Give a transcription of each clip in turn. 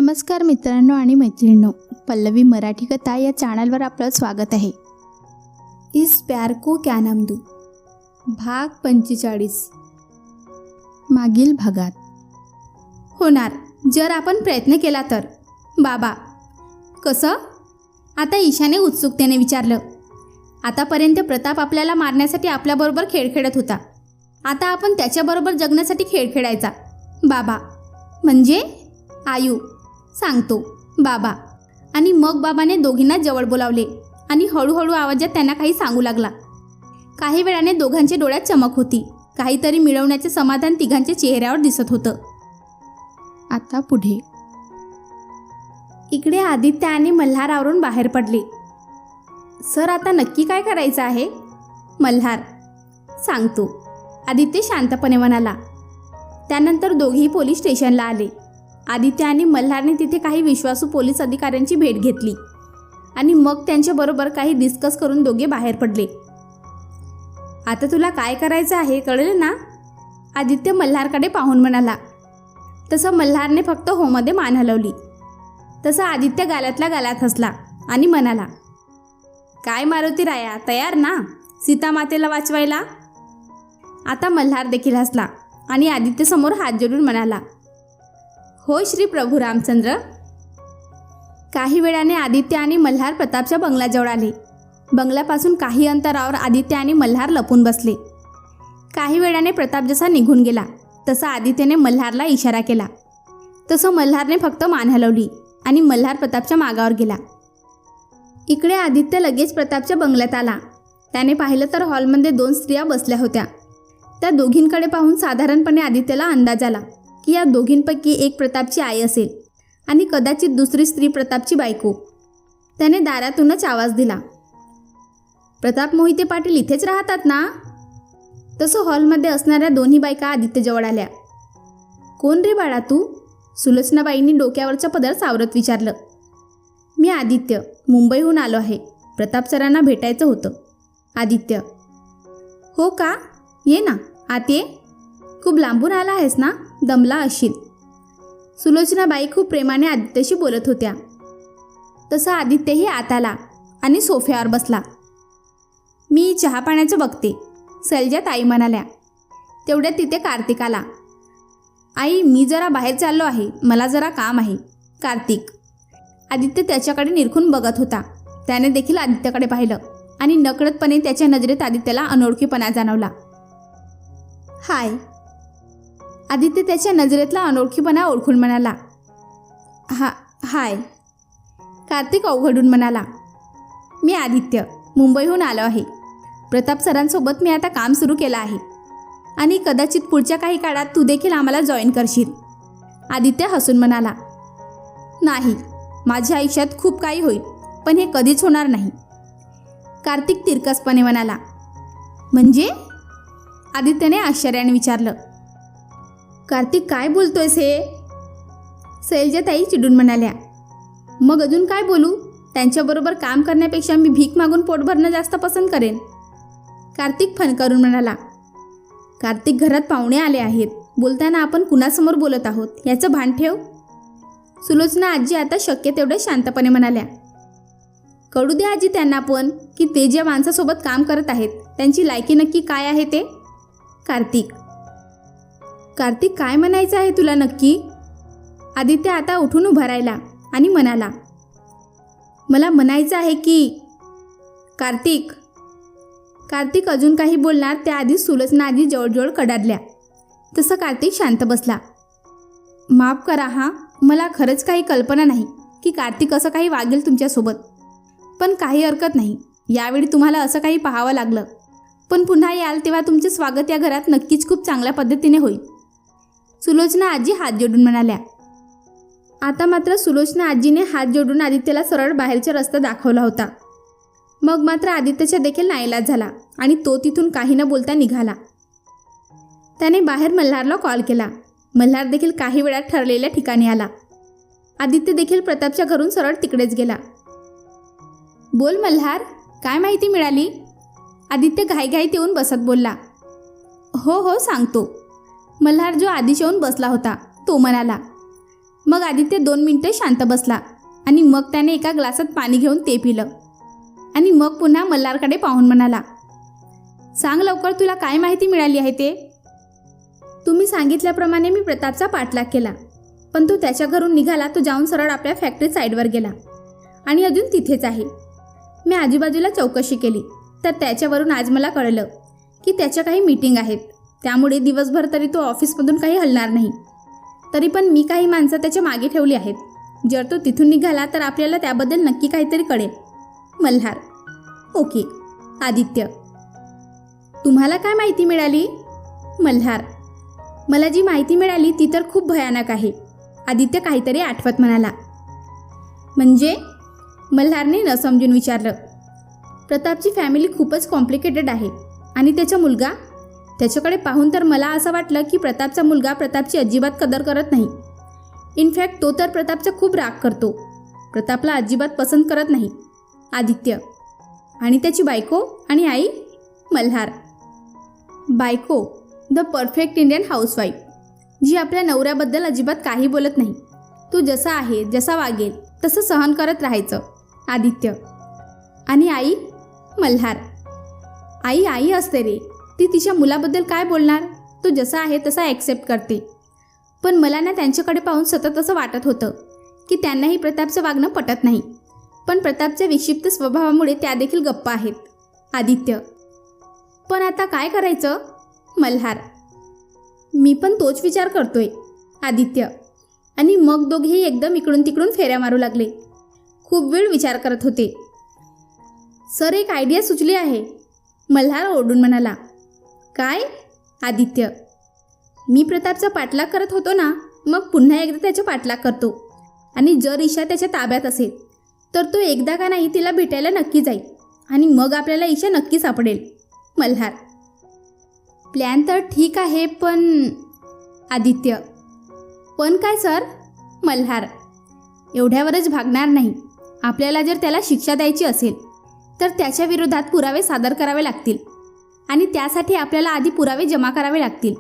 नमस्कार मित्रांनो आणि मैत्रिणींनो, पल्लवी मराठी कथा या चॅनलवर आपलं स्वागत आहे. इस प्यार को क्या नाम दूं भाग 45. मागील भागात. होणार जर आपण प्रयत्न केला तर. बाबा. कसं? आता ईशाने उत्सुकतेने विचारलं. आतापर्यंत प्रताप आपल्याला मारण्यासाठी आपल्याबरोबर खेळ खेळत होता. आता आपण त्याच्याबरोबर जगण्यासाठी खेळ खेळायचा. बाबा. म्हणजे? आयु. सांगतो. बाबा. आणि मग बाबाने दोघींना जवळ बोलावले आणि हळूहळू आवाजात त्यांना काही सांगू लागला. काही वेळाने दोघांच्या डोळ्यात चमक होती. काहीतरी मिळवण्याचे समाधान तिघांच्या चेहऱ्यावर दिसत होतं. आता पुढे. इकडे आदित्य आणि मल्हार आवरून बाहेर पडले. सर, आता नक्की काय करायचं आहे? मल्हार. सांगतो. आदित्य शांतपणे म्हणाला. त्यानंतर दोघेही पोलीस स्टेशनला आले. आदित्य आणि मल्हारने तिथे काही विश्वासू पोलीस अधिकाऱ्यांची भेट घेतली आणि मग त्यांच्याबरोबर काही डिस्कस करून दोघे बाहेर पडले. आता तुला काय करायचं आहे कळलं ना? आदित्य मल्हारकडे पाहून म्हणाला. तसं मल्हारने फक्त होमध्ये मान हलवली. तसं आदित्य गालातल्या गालात हसला आणि म्हणाला, काय मारुती राया, तयार ना सीतामातेला वाचवायला? आता मल्हार देखील हसला आणि आदित्यसमोर हात जोडून म्हणाला, हो श्री प्रभू रामचंद्र. काही वेळाने आदित्य आणि मल्हार प्रतापच्या बंगल्याजवळ आले. बंगल्यापासून काही अंतरावर आदित्य आणि मल्हार लपून बसले. काही वेळाने प्रताप जसा निघून गेला तसा आदित्यने मल्हारला इशारा केला. तसं मल्हारने फक्त मान हलवली आणि मल्हार प्रतापच्या मागावर गेला. इकडे आदित्य लगेच प्रतापच्या बंगल्यात आला. त्याने पाहिलं तर हॉलमध्ये 2 स्त्रिया बसल्या होत्या. त्या दोघींकडे पाहून साधारणपणे आदित्यला अंदाज आला की या दोघींपैकी एक प्रतापची आई असेल आणि कदाचित दुसरी स्त्री प्रतापची बायको. त्याने दारातूनच आवाज दिला, प्रताप मोहिते पाटील इथेच राहतात ना? तसं हॉलमध्ये असणाऱ्या दोन्ही बायका आदित्यजवळ आल्या. कोण रे बाळा तू? सुलोचनाबाईंनी डोक्यावरचा पदर सावरत विचारलं. मी आदित्य, मुंबईहून आलो आहे. प्रताप सरांना भेटायचं होतं. आदित्य. हो का? ये ना, आत ये. खूप लांबून आला आहेस ना? दमला असशील. सुलोचनाबाई खूप प्रेमाने आदित्यशी बोलत होत्या. तसं आदित्यही आत आला आणि सोफ्यावर बसला. मी चहा पाण्याचं बघते, सैलजा ताई म्हणाल्या. तेवढ्यात तिथे कार्तिक आला. आई, मी जरा बाहेर चाललो आहे, मला जरा काम आहे. कार्तिक. आदित्य त्याच्याकडे निरखून बघत होता. त्याने देखील आदित्यकडे पाहिलं आणि नकळतपणे त्याच्या नजरेत आदित्यला अनोळखीपणा जाणवला. हाय. आदित्य त्याच्या नजरेतला अनोळखीपणा ओळखून म्हणाला. हाय. कार्तिक अवघडून म्हणाला. मी आदित्य, मुंबईहून आलो आहे. प्रताप सरांसोबत मी आता काम सुरू केलं आहे आणि कदाचित पुढच्या काही काळात तू देखील आम्हाला जॉईन करशील. आदित्य हसून म्हणाला. नाही, माझ्या आयुष्यात खूप काही होईल, पण हे कधीच होणार नाही. कार्तिक तिरकसपणे म्हणाला. म्हणजे? आदित्यने आश्चर्याने विचारलं. कार्तिक, काय बोलतोयस हे? सैलजाताई चिडून म्हणाल्या. मग अजून काय बोलू? त्यांच्याबरोबर काम करण्यापेक्षा मी भीक मागून पोट भरणं जास्त पसंत करेन. कार्तिक फणकारून म्हणाला. कार्तिक, घरात पाहुणे आले आहेत. बोलताना आपण कुणासमोर बोलत आहोत याचं भान ठेव. सुलोचना आजी आता शक्य तेवढे शांतपणे म्हणाल्या. कळू दे आजी त्यांना पण की ते ज्या माणसासोबत काम करत आहेत त्यांची लायकी नक्की काय आहे ते. कार्तिक. कार्तिक, काय म्हणायचं आहे तुला नक्की? आदित्य आता उठून उभा राहिला आणि म्हणाला. मला म्हणायचं आहे की. कार्तिक. कार्तिक अजून काही बोलणार त्याआधी सुलोचना आजी जवळजवळ कडाडल्या. तसं कार्तिक शांत बसला. माफ करा हां, मला खरंच काही कल्पना नाही की कार्तिक असं काही वागेल तुमच्यासोबत. पण काही हरकत नाही, यावेळी तुम्हाला असं काही पाहावं लागलं. पण पुन्हा याल तेव्हा तुमचे स्वागत या घरात नक्कीच खूप चांगल्या पद्धतीने होईल. सुलोचना आजी हात जोडून म्हणाल्या. आता मात्र सुलोचना आजीने हात जोडून आदित्यला सरळ बाहेरचा रस्ता दाखवला होता. मग मात्र आदित्यच्या देखील नाईलाज झाला आणि तो तिथून काही न बोलता निघाला. त्याने बाहेर मल्हारला कॉल केला. मल्हार देखील काही वेळात ठरलेल्या ठिकाणी आला. आदित्य देखील प्रतापच्या घरून सरळ तिकडेच गेला. बोल मल्हार, काय माहिती मिळाली? आदित्य घाईघाईत येऊन बसत बोलला. हो सांगतो. मल्हार जो आधीच येऊन बसला होता तो म्हणाला. मग आदित्य 2 मिनिटं शांत बसला आणि मग त्याने एका ग्लासात पाणी घेऊन ते पिलं आणि मग पुन्हा मल्हारकडे पाहून म्हणाला, सांग लवकर, तुला काय माहिती मिळाली आहे ते? तुम्ही सांगितल्याप्रमाणे मी प्रतापचा पाठलाग केला, पण तो त्याच्या घरून निघाला. तो जाऊन सरळ आपल्या फॅक्टरी साईडवर गेला आणि अजून तिथेच आहे. मी आजूबाजूला चौकशी केली तर त्याच्यावरून आज मला कळलं की त्याच्या काही मीटिंग आहेत, त्यामुळे दिवसभर तरी तो ऑफिसमधून काही हलणार नाही. तरी पण मी काही माणसं त्याच्या मागे ठेवली आहेत. जर तो तिथून निघाला तर आपल्याला त्याबद्दल नक्की काहीतरी कळेल. मल्हार: ओके. आदित्य: तुम्हाला काय माहिती मिळाली? मल्हार: मला जी माहिती मिळाली ती तर खूप भयानक आहे. आदित्य काहीतरी आठवत म्हणाला. म्हणजे? मल्हारने न समजून विचारलं. प्रतापची फॅमिली खूपच कॉम्प्लिकेटेड आहे आणि त्याचा मुलगा, त्याच्याकडे पाहून तर मला असं वाटलं की प्रतापचा मुलगा प्रतापची अजिबात कदर करत नाही. इनफॅक्ट तो तर प्रतापचा खूप राग करतो. प्रतापला अजिबात पसंत करत नाही. आदित्य: आणि त्याची बायको आणि आई? मल्हार: बायको द परफेक्ट इंडियन हाऊसवाईफ, जी आपल्या नवऱ्याबद्दल अजिबात काही बोलत नाही. तो जसा आहे, जसा वागेल तसं सहन करत राहायचं. आदित्य: आणि आई? मल्हार: आई आई असते रे. ती तिच्या मुलाबद्दल काय बोलणार? तो जसा आहे तसा ॲक्सेप्ट करते. पण मला ना त्यांच्याकडे पाहून सतत असं वाटत होतं की त्यांनाही प्रतापचं वागणं पटत नाही, पण प्रतापच्या विक्षिप्त स्वभावामुळे त्या देखील गप्प आहेत. आदित्य: पण आता काय करायचं? मल्हार: मी पण तोच विचार करतोय. आदित्य: आणि मग दोघेही एकदम इकडून तिकडून फेऱ्या मारू लागले. खूप वेळ विचार करत होते. सर, एक आयडिया सुचली आहे. मल्हार ओरडून म्हणाला. काय? आदित्य: मी प्रतापचा पाठलाग करत होतो ना, मग पुन्हा एकदा त्याचा पाठलाग करतो. आणि जर ईशा त्याच्या ताब्यात असेल तर तो एकदा का नाही तिला भेटायला नक्की जाईल आणि मग आपल्याला ईशा नक्की सापडेल. मल्हार: प्लॅन तर ठीक आहे, पण... आदित्य: पण काय सर? मल्हार: एवढ्यावरच भागणार नाही. आपल्याला जर त्याला शिक्षा द्यायची असेल तर त्याच्या विरोधात पुरावे सादर करावे लागतील आणि त्यासाठी आपल्याला आधी पुरावे जमा करावे लागतील.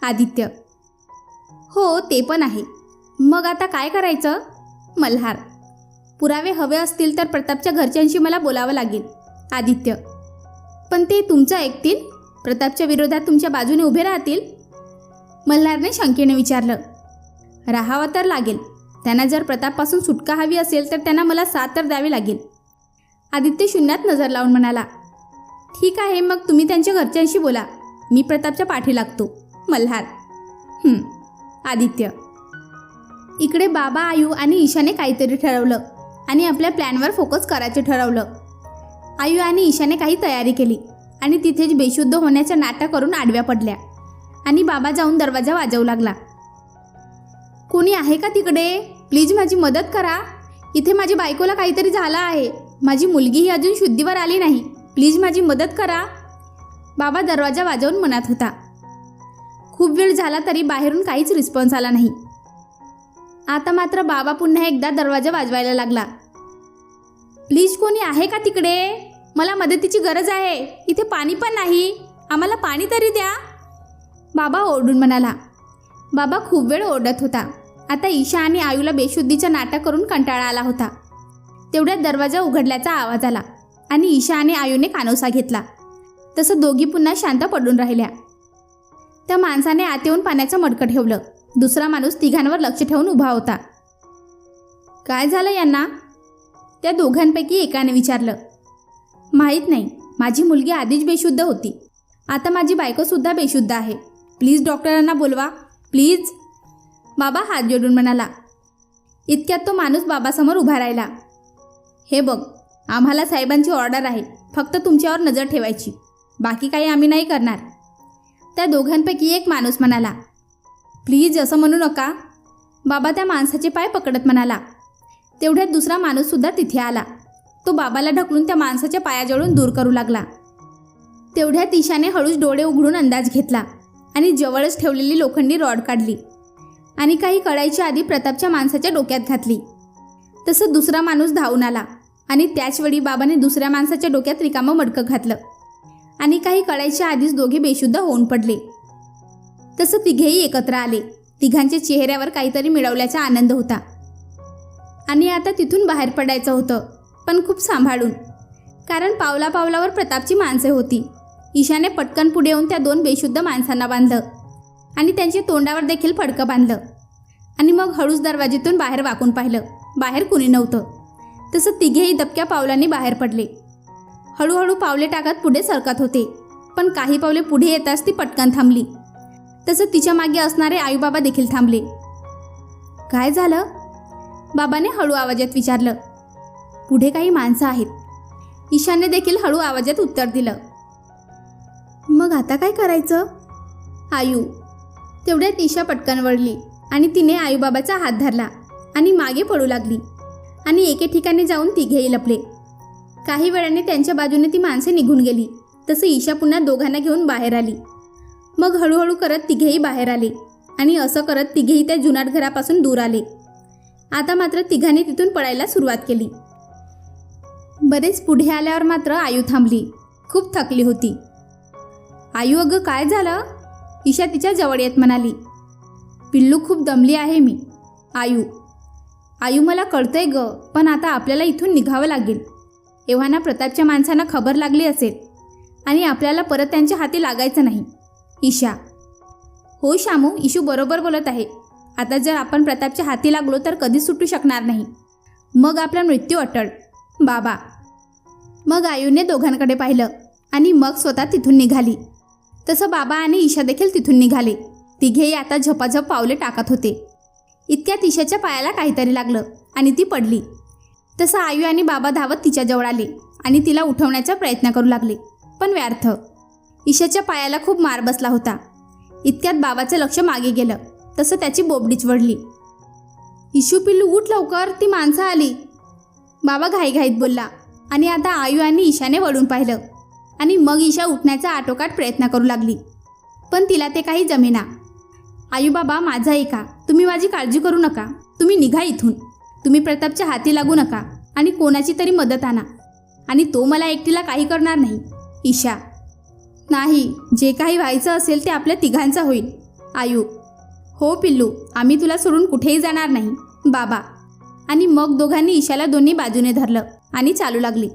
आदित्य: हो, ते पण आहे. मग आता काय करायचं? मल्हार: पुरावे हवे असतील तर प्रतापच्या घरच्यांशी मला बोलावं लागेल. आदित्य: पण ते तुमचं ऐकतील? प्रतापच्या विरोधात तुमच्या बाजूने उभे राहतील? मल्हारने शंकेने विचारलं. राहावं तर लागेल. त्यांना जर प्रतापपासून सुटका हवी असेल तर त्यांना मला साथ तर द्यावी लागेल. आदित्य शून्यात नजर लावून म्हणाला. ठीक आहे, मग तुम्ही त्यांच्या घरच्यांशी बोला. मी प्रतापच्या पाठी लागतो. मल्हार: आदित्य: इकडे बाबा, आयू आणि ईशाने काहीतरी ठरवलं आणि आपल्या प्लॅनवर फोकस करायचे ठरवलं. आयू आणि ईशाने काही तयारी केली आणि तिथेच बेशुद्ध होण्याचं नाटक करून आडव्या पडल्या आणि बाबा जाऊन दरवाजा वाजवू लागला. कोणी आहे का तिकडे? प्लीज माझी मदत करा. इथे माझी बायकोला काहीतरी झालं आहे. माझी मुलगीही अजून शुद्धीवर आली नाही. प्लीज माझी मदत करा. बाबा दरवाजा वाजवून म्हणत होता. खूप वेळ झाला तरी बाहेरून काहीच रिस्पॉन्स आला नाही. आता मात्र बाबा पुन्हा एकदा दरवाजा वाजवायला लागला. प्लीज कोणी आहे का तिकडे? मला मदतीची गरज आहे. इथे पाणी पण नाही. आम्हाला पाणी तरी द्या. बाबा ओरडून म्हणाला. बाबा खूप वेळ ओरडत होता. आता ईशा आणि आयूला बेशुद्धीचं नाटक करून कंटाळा आला होता. तेवढ्यात दरवाजा उघडल्याचा आवाज आला आणि ईशा आणि आयूने कानोसा घेतला. तसं दोघी पुन्हा शांत पडून राहिल्या. त्या माणसाने आत येऊन पाण्याचं मडकं ठेवलं. दुसरा माणूस तिघांवर लक्ष ठेवून उभा होता. काय झालं यांना? त्या दोघांपैकी एकाने विचारलं. माहीत नाही. माझी मुलगी आधीच बेशुद्ध होती. आता माझी बायकोसुद्धा बेशुद्ध आहे. प्लीज डॉक्टरांना बोलवा, प्लीज. बाबा हात जोडून म्हणाला. इतक्यात तो माणूस बाबासमोर उभा राहिला. हे बघ, आम्हाला साहेबांची ऑर्डर आहे. फक्त तुमच्यावर नजर ठेवायची. बाकी काही आम्ही नाही करणार. त्या दोघांपैकी एक माणूस म्हणाला. प्लीज असं म्हणू नका. बाबा त्या माणसाचे पाय पकडत म्हणाला. तेवढ्यात दुसरा माणूससुद्धा तिथे आला. तो बाबाला ढकलून त्या माणसाच्या पायाजवळून दूर करू लागला. तेवढ्यात ईशाने हळूच डोळे उघडून अंदाज घेतला आणि जवळच ठेवलेली लोखंडी रॉड काढली आणि काही कळायच्या आधी प्रतापच्या माणसाच्या डोक्यात घातली. तसं दुसरा माणूस धावून आला आणि त्याचवेळी बाबाने दुसऱ्या माणसाच्या डोक्यात रिकामं मडकं घातलं आणि काही कळायच्या आधीच दोघे बेशुद्ध होऊन पडले. तसं तिघेही एकत्र आले. तिघांच्या चेहऱ्यावर काहीतरी मिळवल्याचा आनंद होता. आणि आता तिथून बाहेर पडायचं होतं, पण खूप सांभाळून, कारण पावला पावलावर प्रतापची माणसे होती. ईशाने पटकन पुढे येऊन त्या 2 बेशुद्ध माणसांना बांधलं आणि त्यांच्या तोंडावर देखील फडकं बांधलं. आणि मग हळूच दरवाजेतून बाहेर वाकून पाहिलं. बाहेर कुणी नव्हतं. तसं तिघेही दबक्या पावलांनी बाहेर पडले. हळूहळू पावले टाकत पुढे सरकत होते, पण काही पावले पुढे येताच ती पटकन थांबली. तसं तिच्या मागे असणारे आईबाबा देखील थांबले. काय झालं? बाबाने हळू आवाजात विचारलं. पुढे काही माणसं आहेत. ईशाने देखील हळू आवाजात उत्तर दिलं. मग आता काय करायचं? आयू. तेवढ्यात ईशा पटकन वळली आणि तिने आईबाबाचा हात धरला आणि मागे पडू लागली. आणि एके ठिकाणी जाऊन तिघेही लपले. काही वेळाने त्यांच्या बाजूने ती माणसे निघून गेली. तसं ईशा पुन्हा दोघांना घेऊन बाहेर आली. मग हळूहळू करत तिघेही बाहेर आले आणि असं करत तिघेही त्या जुनाट घरापासून दूर आले. आता मात्र तिघांनी तिथून पळायला सुरुवात केली. बरेच पुढे आल्यावर मात्र आयू थांबली. खूप थकली होती. आयू, अगं काय झालं? ईशा तिच्या जवळ येत म्हणाली. पिल्लू, खूप दमली आहे मी. आयू, मला कळतंय ग, पण आता आपल्याला इथून निघावं लागेल. एव्हाना प्रतापच्या माणसांना खबर लागली असेल आणि आपल्याला परत त्यांच्या हाती लागायचं नाही. ईशा. हो शामू, ईशू बरोबर बोलत आहे. आता जर आपण प्रतापच्या हाती लागलो तर कधीच सुटू शकणार नाही. मग आपला मृत्यू अटळ. बाबा. मग आयूने दोघांकडे पाहिलं आणि मग स्वतः तिथून निघाली. तसं बाबा आणि ईशा देखील तिथून निघाले. तिघेही आता झपाझप पावले टाकत होते. इतक्यात ईशाच्या पायाला काहीतरी लागलं आणि ती पडली. तसं आयू आणि बाबा धावत तिच्याजवळ आले आणि तिला उठवण्याचा प्रयत्न करू लागले, पण व्यर्थ. ईशाच्या पायाला खूप मार बसला होता. इतक्यात बाबाचं लक्ष मागे गेलं. तसं त्याची बोबडीच वळली. इशू, पिल्लू, उठ लवकर, ती माणसं आली. बाबा घाईघाईत बोलला. आणि आता आयू आणि ईशाने वळून पाहिलं आणि मग ईशा उठण्याचा आटोकाट प्रयत्न करू लागली, पण तिला ते काही जमेना. आयू, बाबा, माझं ऐका. तुम्ही माझी काळजी करू नका. तुम्ही निघा इथून. तुम्ही प्रतापच्या हाती लागू नका आणि कोणाची तरी मदत आणा. आणि तो मला एकटीला काही करणार नाही. ईशा. नाही, जे काही व्हायचं असेल ते आपल्या तिघांचं होईल. आयू. हो पिल्लू, आम्ही तुला सोडून कुठेही जाणार नाही. बाबा. आणि मग दोघांनी ईशाला दोन्ही बाजूने धरलं आणि चालू लागली.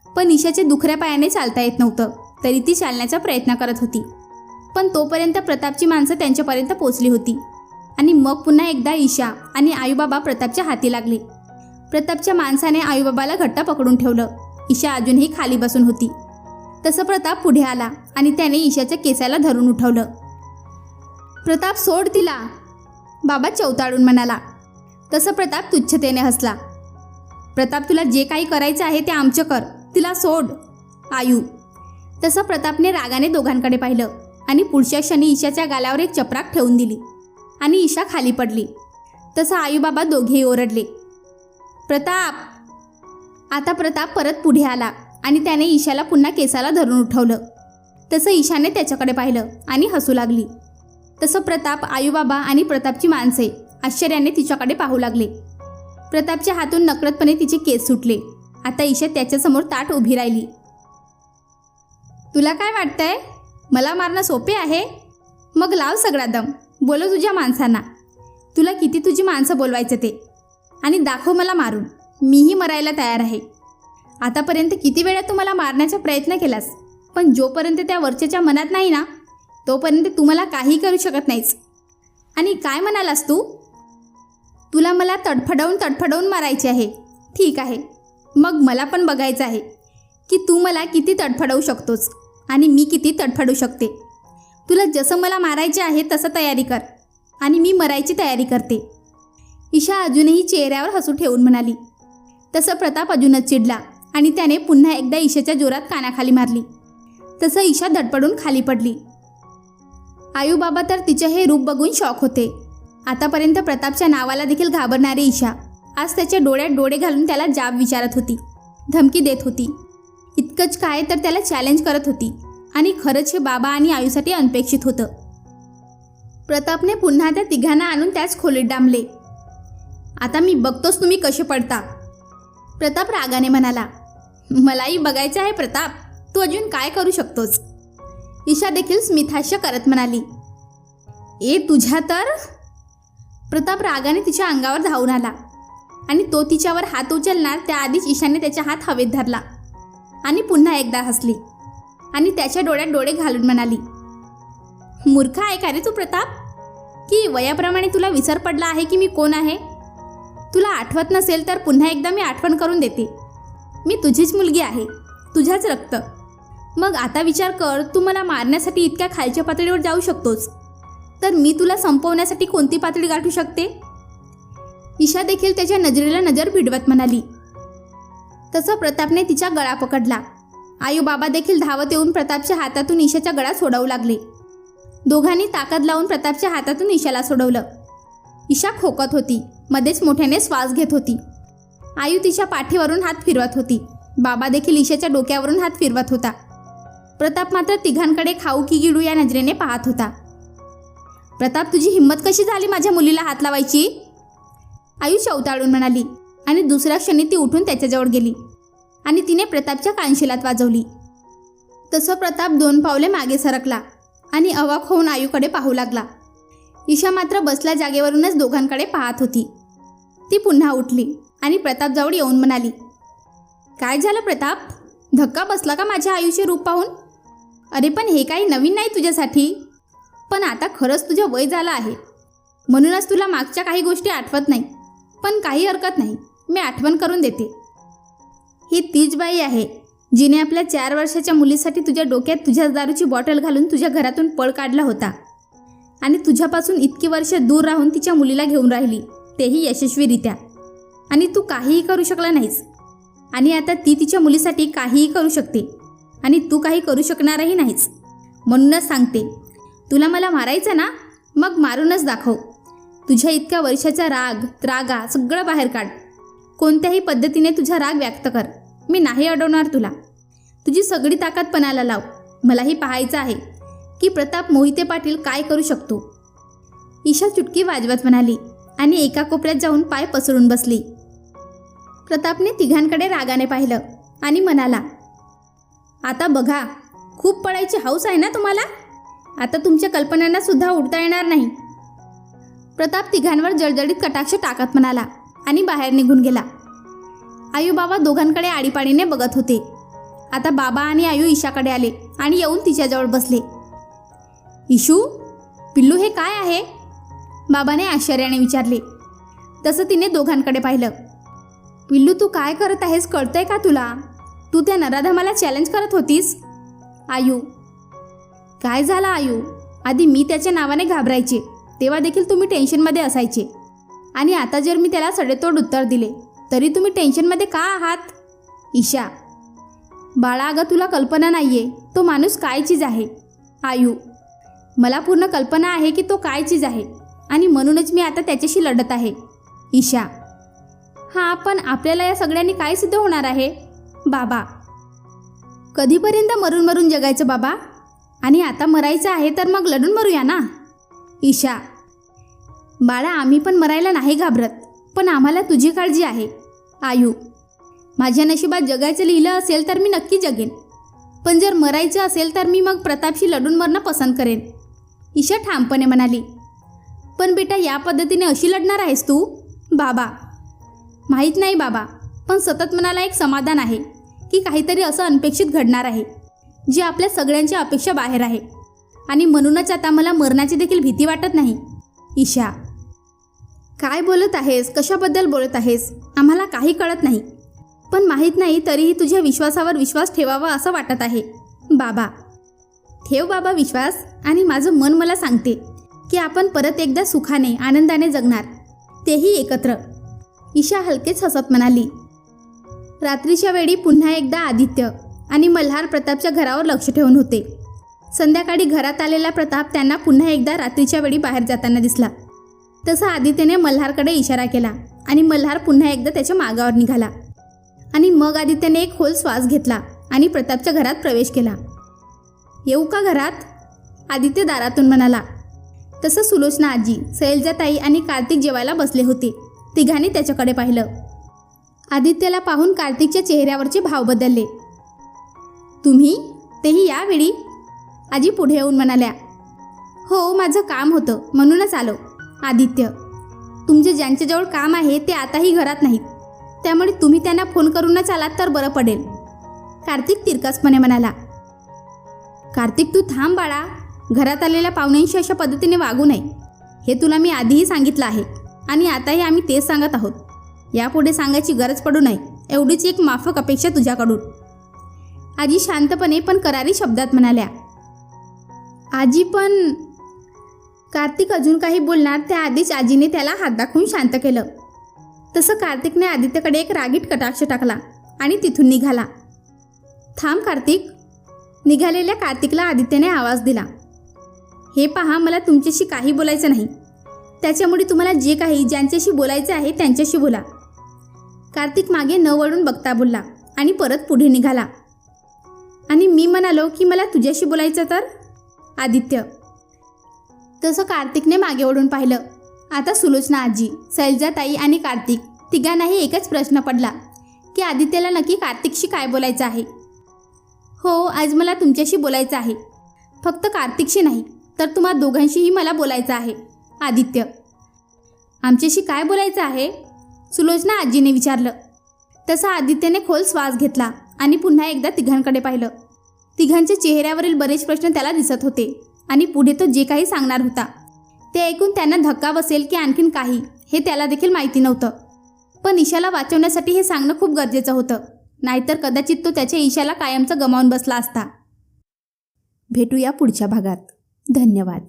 पण ईशाचे दुखऱ्या पायाने चालता येत नव्हतं, तरी ती चालण्याचा प्रयत्न करत होती. पण तोपर्यंत प्रतापची माणसं त्यांच्यापर्यंत पोचली होती. आणि मग पुन्हा एकदा ईशा आणि आयूबाबा प्रतापच्या हाती लागले. प्रतापच्या माणसाने आयूबाबाला घट्ट पकडून ठेवलं. ईशा अजूनही खाली बसून होती. तसं प्रताप पुढे आला आणि त्याने ईशाच्या केसाला धरून उठवलं. प्रताप, सोड तिला. बाबा चवताळून म्हणाला. तसं प्रताप तुच्छतेने हसला. प्रताप, तुला जे काही करायचं आहे ते आमचं कर. तिला सोड. आयू. तसं प्रतापने रागाने दोघांकडे पाहिलं आणि पुढच्या क्षणी ईशाच्या गालावर एक चपराक ठेवून दिली आणि ईशा खाली पडली. तसं आयूबाबा दोघेही ओरडले. प्रताप. आता प्रताप परत पुढे आला आणि त्याने ईशाला पुन्हा केसाला धरून उठवलं. तसं ईशाने त्याच्याकडे पाहिलं आणि हसू लागली. तसं प्रताप, आयूबाबा आणि प्रतापची माणसे आश्चर्याने तिच्याकडे पाहू लागले. प्रतापच्या हातून नकळतपणे तिचे केस सुटले. आता ईशा त्याच्यासमोर ताठ उभी राहिली. तुला काय वाटतंय? मला मारणं सोपे आहे? मग लाव सगळा दम. बोलव तुझ्या माणसांना. तुला किती तुझी माणसं बोलवायचं ते, आणि दाखव मला मारून. मीही मरायला तयार आहे. आतापर्यंत किती वेळा तू मला मारण्याचा प्रयत्न केलास, पण जोपर्यंत त्या वरच्याच्या मनात नाही ना, तोपर्यंत तू मला काही करू शकत नाहीस. आणि काय म्हणालास तू? तुला मला तडफडवून मारायचे आहे. ठीक आहे, मग मला पण बघायचं आहे की तू मला किती तडफडवू शकतोस आणि मी किती तडफडू शकते. तुला जसं मला मारायचे आहे तसं तयारी कर आणि मी मरायची तयारी करते. ईशा अजूनही चेहऱ्यावर हसू ठेवून म्हणाली. तसं प्रताप अजूनच चिडला आणि त्याने पुन्हा एकदा ईशाच्या जोरात कानाखाली मारली. तसं ईशा धडपडून खाली पडली. आयूबाबा तर तिचे हे रूप बघून शॉक होते. आतापर्यंत प्रतापच्या नावाला देखील घाबरणारी ईशा आज त्याच्या डोळ्यात डोळे घालून त्याला जाब विचारत होती, धमकी देत होती. इतकंच काय तर त्याला चॅलेंज करत होती. आणि खरंच हे बाबा आणि आयूसाठी अनपेक्षित होतं. प्रतापने पुन्हा त्या तिघांना आणून त्याच खोलीत डांबले. आता मी बघतोच तुम्ही कसे पडता. प्रताप रागाने म्हणाला. मलाही बघायचं आहे प्रताप, तू अजून काय करू शकतोस. ईशा देखील स्मितहास्य करत म्हणाली. ए तुझ्या तर. प्रताप रागाने तिच्या अंगावर धावून आला आणि तो तिच्यावर हात उचलणार त्याआधीच ईशाने त्याचा हात हवेत धरला आणि पुन्हा एकदा हसली आणि त्याच्या डोळ्यात डोळे घालून म्हणाली, मूर्ख आहे का रे तू प्रताप? की वयाप्रमाणे तुला विसर पडला आहे की मी कोण आहे? तुला आठवत नसेल तर पुन्हा एकदा मी आठवण करून देते. मी तुझीच मुलगी आहे, तुझ्याच रक्त. मग आता विचार कर, तू मला मारण्यासाठी इतक्या खालच्या पातळीवर जाऊ शकतोस, तर मी तुला संपवण्यासाठी कोणती पातळी गाठू शकते? ईशा देखील त्याच्या नजरेला नजर भिडवत म्हणाली. तसं प्रतापने तिचा गळा पकडला. आयु बाबा देखील धावत येऊन प्रतापच्या हातातून ईशाचा गळा सोडवू लागले. दोघांनी ताकद लावून प्रतापच्या हातातून ईशाला सोडवलं. ईशा खोकत होती, मध्येच मोठ्याने श्वास घेत होती. आयु तिच्या पाठीवरून हात फिरवत होती. बाबा देखील ईशाच्या डोक्यावरून हात फिरवत होता. प्रताप मात्र तिघांकडे खाऊ की गिळू या नजरेने पाहत होता. प्रताप, तुझी हिंमत कशी झाली माझ्या मुलीला हात लावायची? आयु चवताळून म्हणाली आणि दुसऱ्या क्षणी ती उठून त्याच्याजवळ गेली आणि तिने प्रतापच्या कानशिलात वाजवली. तसं प्रताप 2 पावले मागे सरकला आणि अवाक होऊन आयूकडे पाहू लागला. ईशा मात्र बसल्या जागेवरूनच दोघांकडे पाहत होती. ती पुन्हा उठली आणि प्रतापजवळ येऊन म्हणाली, काय झालं प्रताप? धक्का बसला का माझ्या आयूचे रूप पाहून? अरे पण हे काही नवीन नाही तुझ्यासाठी, पण आता खरंच तुझं वय झालं आहे म्हणूनच तुला मागच्या काही गोष्टी आठवत नाही. पण काही हरकत नाही, मी आठवण करून देते. ही तीच बाई आहे जिने आपल्या 4 वर्षाच्या मुलीसाठी तुझ्या डोक्यात तुझ्या दारूची बॉटल घालून तुझ्या घरातून पळ काढला होता आणि तुझ्यापासून इतकी वर्ष दूर राहून तिच्या मुलीला घेऊन राहिली, तेही यशस्वीरित्या. आणि तू काहीही करू शकला नाहीस. आणि आता ती तिच्या मुलीसाठी काहीही करू शकते आणि तू काही करू शकणारही नाहीस. म्हणूनच सांगते, तुला मला मारायचं ना, मग मारूनच दाखव. तुझ्या इतक्या वर्षाचा राग, त्रागा सगळं बाहेर काढ. कोणत्याही पद्धतीने तुझा राग व्यक्त कर. मी नाही अडवणार तुला. तुझी सगळी ताकद पणाला लाव. मलाही पाहायचं आहे की प्रताप मोहिते पाटील काय करू शकतो. ईशा चुटकी वाजवत म्हणाली आणि एका कोपऱ्यात जाऊन पाय पसरून बसली. प्रतापने तिघांकडे रागाने पाहिलं आणि म्हणाला, आता बघा, खूप पळायची हौस आहे ना तुम्हाला? आता तुमच्या कल्पनांना सुद्धा उडता येणार नाही. प्रताप तिघांवर जळजळीत कटाक्ष टाकत म्हणाला आणि बाहेर निघून गेला. आयू बाबा दोघांकडे आडीपाडीने बघत होते. आता बाबा आणि आयू ईशाकडे आले आणि येऊन तिच्याजवळ बसले. इशू, पिल्लू हे काय आहे? बाबाने आश्चर्याने विचारले. तसं तिने दोघांकडे पाहिलं. पिल्लू, तू काय करत आहेस कळतंय का तुला? तू त्या नराधमाला चॅलेंज करत होतीस. आयू, काय झालं आयू? आधी मी त्याच्या नावाने घाबरायचे, तेव्हा देखील तुम्ही टेन्शनमध्ये असायचे. आणि आता जर मी त्याला सडेतोड उत्तर दिले तरी तुम्ही टेन्शनमध्ये का आहात? ईशा, बाळा, अगं तुला कल्पना नाही आहे तो माणूस काय चीज आहे. आयू, मला पूर्ण कल्पना आहे की तो काय चीज आहे आणि म्हणूनच मी आता त्याच्याशी लढत आहे. ईशा, हां, पण आपल्याला या सगळ्यांनी काय सिद्ध होणार आहे? बाबा, कधीपर्यंत मरून मरून जगायचं बाबा? आणि आता मरायचं आहे तर मग लढून मरूया ना. ईशा, बाळा, आम्ही पण मरायला नाही घाबरत, पण आम्हाला तुझी काळजी आहे. आयू, माझ्या नशिबात जगायचं लिहिलं असेल तर मी नक्की जगेन, पण जर मरायचं असेल तर मी मग प्रतापशी लढून मरणं पसंत करेन. ईशा ठामपणे म्हणाली. पण बेटा, या पद्धतीने अशी लढणार आहेस तू? बाबा, माहीत नाही बाबा, पण सतत मनाला एक समाधान आहे की काहीतरी असं अनपेक्षित घडणार आहे जे आपल्या सगळ्यांच्या अपेक्षा बाहेर आहे. आणि म्हणूनच आता मला मरण्याची देखील भीती वाटत नाही. ईशा, काय बोलत आहेस? कशाबद्दल बोलत आहेस? आम्हाला काही कळत नाही, पण माहीत नाही तरीही तुझ्या विश्वासावर विश्वास ठेवावा असं वाटत आहे. बाबा, ठेव बाबा विश्वास, आणि माझं मन मला सांगते की आपण परत एकदा सुखाने आनंदाने जगणार, तेही एकत्र. ईशा हलकेच हसत म्हणाली. रात्रीच्या वेळी पुन्हा एकदा आदित्य आणि मल्हार प्रतापच्या घरावर लक्ष ठेवून होते. संध्याकाळी घरात आलेला प्रताप त्यांना पुन्हा एकदा रात्रीच्या वेळी बाहेर जाताना दिसला. तसं आदित्यने मल्हारकडे इशारा केला आणि मल्हार पुन्हा एकदा त्याच्या मागावर निघाला. आणि मग आदित्यने एक खोल श्वास घेतला आणि प्रतापच्या घरात प्रवेश केला. येऊ का घरात? आदित्य दारातून म्हणाला. तसं सुलोचना आजी, शैलजाताई आणि कार्तिक जेवायला बसले होते. तिघांनी त्याच्याकडे पाहिलं. आदित्यला पाहून कार्तिकच्या चेहऱ्यावरचे भाव बदलले. तुम्ही, तेही यावेळी? आजी पुढे येऊन म्हणाल्या. हो, माझं काम होतं म्हणूनच आलो. आदित्य, तुमचे ज्यांच्याजवळ काम आहे ते आताही घरात नाहीत, त्यामुळे तुम्ही त्यांना फोन करूनच आलात तर बरं पडेल, कार्तिक तिरकासपणे म्हणाला. कार्तिक, तू थांब बाळा. घरात आलेल्या पाहुण्यांशी अशा पद्धतीने वागू नये, हे तुला मी आधीही सांगितलं आहे आणि आताही आम्ही तेच सांगत आहोत. यापुढे सांगायची गरज पडू नये एवढीच एक माफक अपेक्षा तुझ्याकडून. आजी शांतपणे पण करारी शब्दात म्हणाल्या. आजी पण, कार्तिक अजून काही बोलणार त्याआधीच आजीने त्याला हात दाखवून शांत केलं. तसं कार्तिकने आदित्यकडे एक रागीट कटाक्ष टाकला आणि तिथून निघाला. थांब कार्तिक. निघालेल्या कार्तिकला आदित्यने आवाज दिला. हे पहा, मला तुमच्याशी काही बोलायचं नाही, त्याच्यामुळे तुम्हाला जे काही ज्यांच्याशी बोलायचे आहे त्यांच्याशी बोला. कार्तिक मागे न वळून बघता बोलला आणि परत पुढे निघाला. आणि मी म्हणालो की मला तुझ्याशी बोलायचं तर? आदित्य. तसं कार्तिकने मागे वळून पाहिलं. आता सुलोचना आजी, शैलजाताई आणि कार्तिक तिघांनाही एकच प्रश्न पडला की आदित्यला नक्की कार्तिकशी काय बोलायचं आहे. हो, आज मला तुमच्याशी बोलायचं आहे, फक्त कार्तिकशी नाही तर तुम्हा दोघांशीही मला बोलायचं आहे. आदित्य. आमच्याशी काय बोलायचं आहे? सुलोचना आजीने विचारलं. तसा आदित्यने खोल श्वास घेतला आणि पुन्हा एकदा तिघांकडे पाहिलं. तिघांच्या चेहऱ्यावरील बरेच प्रश्न त्याला दिसत होते आणि पुढे तो जे काही सांगणार होता ते ऐकून त्यांना धक्का बसेल की आणखीन काही हे त्याला देखील माहिती नव्हतं. पण ईशाला वाचवण्यासाठी हे सांगणं खूप गरजेचं होतं, नाहीतर कदाचित तो त्याच्या ईशाला कायमचा गमावून बसला असता. भेटूया पुढच्या भागात. धन्यवाद.